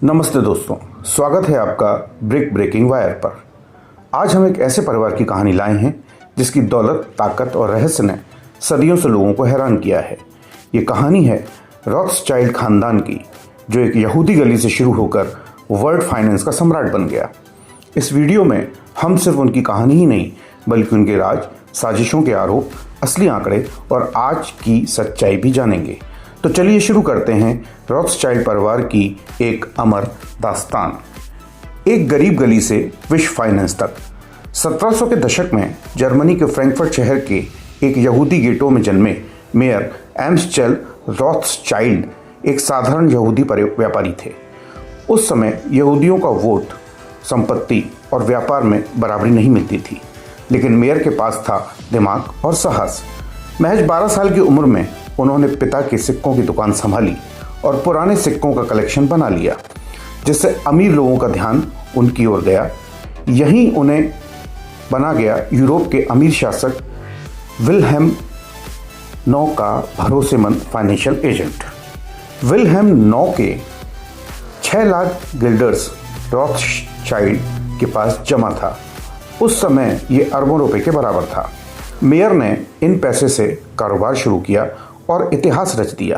नमस्ते दोस्तों, स्वागत है आपका ब्रेक ब्रेकिंग वायर पर। आज हम एक ऐसे परिवार की कहानी लाए हैं जिसकी दौलत, ताकत और रहस्य ने सदियों से लोगों को हैरान किया है। ये कहानी है रॉथस्चाइल्ड खानदान की, जो एक यहूदी गली से शुरू होकर वर्ल्ड फाइनेंस का सम्राट बन गया। इस वीडियो में हम सिर्फ उनकी कहानी ही नहीं बल्कि उनके राज, साजिशों के आरोप, असली आंकड़े और आज की सच्चाई भी जानेंगे। तो चलिए शुरू करते हैं रॉथस्चाइल्ड परिवार की एक अमर दास्तान। एक गरीब गली से विश्व फाइनेंस तक। 1700 के दशक में जर्मनी के फ्रैंकफर्ट शहर के एक यहूदी गेटो में जन्मे मेयर एम्सचेल रॉथस्चाइल्ड एक साधारण यहूदी व्यापारी थे। उस समय यहूदियों का वोट, संपत्ति और व्यापार में बराबरी नहीं मिलती थी, लेकिन मेयर के पास था दिमाग और साहस। महज 12 साल की उम्र में उन्होंने पिता के सिक्कों की दुकान संभाली और पुराने सिक्कों का कलेक्शन बना लिया, जिससे अमीर लोगों का ध्यान उनकी ओर गया। यहीं उन्हें बना गया यूरोप के अमीर शासक विल्हेम नौ का भरोसेमंद फाइनेंशियल एजेंट। विल्हेम नौ के 6 लाख गिल्डर्स रॉथस्चाइल्ड के पास जमा था। उस समय ये अरबों रुपए के बराबर था। मेयर ने इन पैसे से कारोबार शुरू किया और इतिहास रच दिया।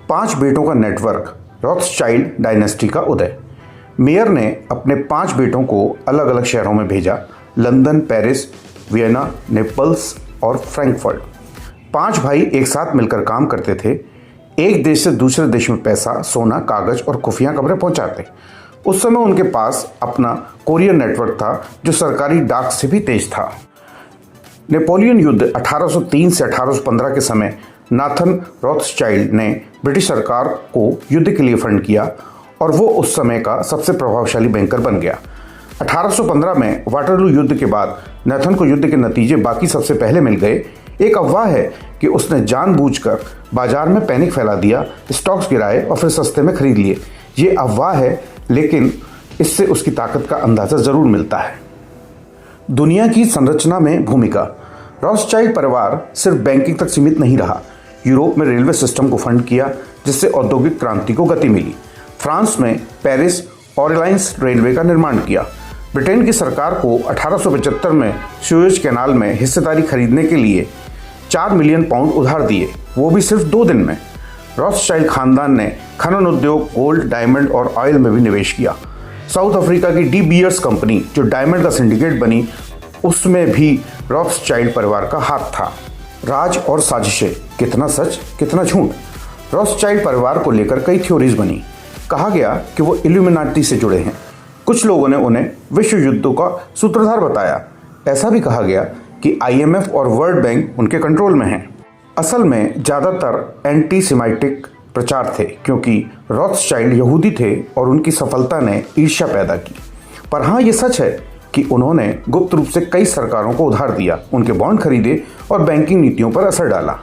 5 बेटों का नेटवर्क, रॉथस्चाइल्ड डायनेस्टी का उदय। मेयर ने अपने 5 बेटों को अलग अलग शहरों में भेजा: लंदन, पेरिस, वियना, नेपल्स और फ्रैंकफर्ट। 5 भाई एक साथ मिलकर काम करते थे, एक देश से दूसरे देश में पैसा, सोना, कागज और खुफिया खबरें पहुंचाते। उस समय उनके पास अपना कोरियर नेटवर्क था जो सरकारी डाक से भी तेज था। नेपोलियन युद्ध 1803 से 1815 के समय नाथन रॉथस्चाइल्ड ने ब्रिटिश सरकार को युद्ध के लिए फंड किया और वो उस समय का सबसे प्रभावशाली बैंकर बन गया। 1815 में वाटरलू युद्ध के बाद नाथन को युद्ध के नतीजे बाकी सबसे पहले मिल गए। एक अफवाह है कि उसने जानबूझकर बाजार में पैनिक फैला दिया, स्टॉक्स गिराए और फिर सस्ते में खरीद लिए। ये अफवाह है, लेकिन इससे उसकी ताकत का अंदाज़ा ज़रूर मिलता है। दुनिया की संरचना में भूमिका। रॉथस्चाइल्ड परिवार सिर्फ बैंकिंग तक सीमित नहीं रहा। यूरोप में रेलवे सिस्टम को फंड किया, जिससे औद्योगिक क्रांति को गति मिली। फ्रांस में पेरिस ऑरलाइंस रेलवे का निर्माण किया। ब्रिटेन की सरकार को 1875 में सुएज कैनाल में हिस्सेदारी खरीदने के लिए 4 मिलियन पाउंड उधार दिए, वो भी सिर्फ 2 दिन में। रॉथस्चाइल्ड खानदान ने खनन उद्योग, गोल्ड, डायमंड और ऑयल में भी निवेश किया। साउथ अफ्रीका की डी बियर्स कंपनी, जो डायमंड का सिंडिकेट बनी, उसमें भी रॉथस्चाइल्ड परिवार का हाथ था। राज और साजिशें, कितना सच कितना झूठ। रॉथस्चाइल्ड परिवार को लेकर कई थ्योरीज बनी। कहा गया कि वो इल्यूमिनाटी से जुड़े हैं। कुछ लोगों ने उन्हें विश्व युद्धों का सूत्रधार बताया। ऐसा भी कहा गया कि IMF और वर्ल्ड बैंक उनके कंट्रोल में हैं। असल में ज़्यादातर एंटी सेमाइटिक प्रचार थे, क्योंकि रॉथस्चाइल्ड यहूदी थे और उनकी सफलता ने ईर्ष्या पैदा की। पर हाँ, ये सच है कि उन्होंने गुप्त रूप से कई सरकारों को उधार दिया, उनके बॉन्ड खरीदे और बैंकिंग नीतियों पर असर डाला।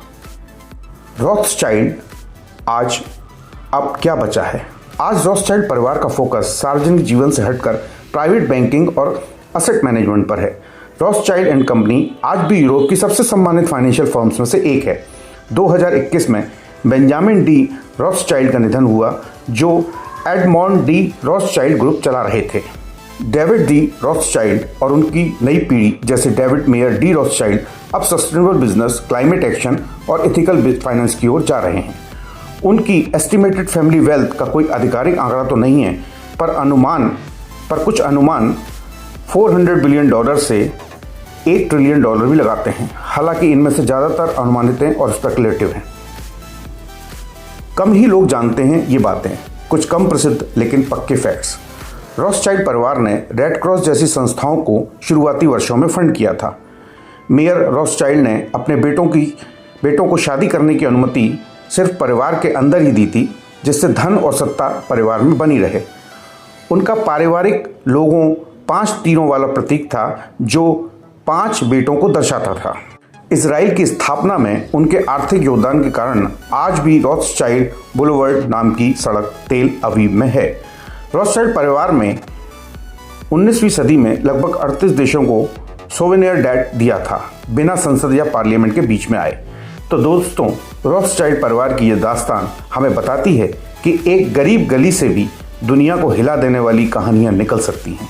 रॉथस्चाइल्ड आज अब क्या बचा है? आज रॉथस्चाइल्ड परिवार का फोकस सार्वजनिक जीवन से हटकर प्राइवेट बैंकिंग और असेट मैनेजमेंट पर है। रॉथस्चाइल्ड एंड कंपनी आज भी यूरोप की सबसे सम्मानित फाइनेंशियल फर्म्स में से एक है। 2021 में बेंजामिन डी रॉथस्चाइल्ड का निधन हुआ, जो एडमॉन्ड डी रॉथस्चाइल्ड ग्रुप चला रहे थे। डेविड डी रॉथस्चाइल्ड और उनकी नई पीढ़ी जैसे डेविड मेयर डी रॉथस्चाइल्ड अब सस्टेनेबल बिजनेस, क्लाइमेट एक्शन और एथिकल फाइनेंस की ओर जा रहे हैं। उनकी एस्टिमेटेड फैमिली वेल्थ का कोई आधिकारिक आंकड़ा तो नहीं है, पर कुछ अनुमान $400 बिलियन से $1 ट्रिलियन भी लगाते हैं। हालांकि इनमें से ज़्यादातर अनुमानित और स्पेकुलेटिव हैं। कम ही लोग जानते हैं ये बातें, कुछ कम प्रसिद्ध लेकिन पक्के फैक्ट्स। रॉथस्चाइल्ड परिवार ने रेड क्रॉस जैसी संस्थाओं को शुरुआती वर्षों में फंड किया था। मेयर रॉथस्चाइल्ड ने अपने बेटों को शादी करने की अनुमति सिर्फ परिवार के अंदर ही दी थी, जिससे धन और सत्ता परिवार में बनी रहे। उनका पारिवारिक लोगों 5 तीरों वाला प्रतीक था, जो 5 बेटों को दर्शाता था। इजराइल की स्थापना में उनके आर्थिक योगदान के कारण आज भी रॉथस्चाइल्ड बुलवर्ड नाम की सड़क तेल अवीव में है। रॉथस्चाइल्ड परिवार में 19वीं सदी में लगभग 38 देशों को सोवेनियर डेट दिया था, बिना संसद या पार्लियामेंट के बीच में आए। तो दोस्तों, रॉथस्चाइल्ड परिवार की यह दास्तान हमें बताती है कि एक गरीब गली से भी दुनिया को हिला देने वाली कहानियां निकल सकती हैं।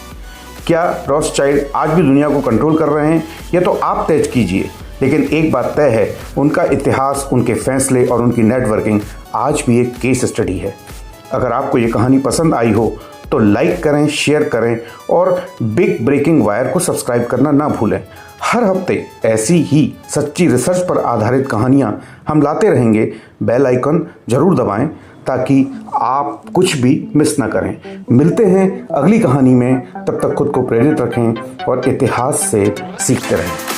क्या रॉथस्चाइल्ड आज भी दुनिया को कंट्रोल कर रहे हैं, यह तो आप तय कीजिए, लेकिन एक बात तय है, उनका इतिहास, उनके फैसले और उनकी नेटवर्किंग आज भी एक केस स्टडी है। अगर आपको ये कहानी पसंद आई हो तो लाइक करें, शेयर करें और बिग ब्रेकिंग वायर को सब्सक्राइब करना ना भूलें। हर हफ्ते ऐसी ही सच्ची रिसर्च पर आधारित कहानियां हम लाते रहेंगे। बेल आइकन जरूर दबाएं ताकि आप कुछ भी मिस ना करें। मिलते हैं अगली कहानी में, तब तक खुद को प्रेरित रखें और इतिहास से सीखते रहें।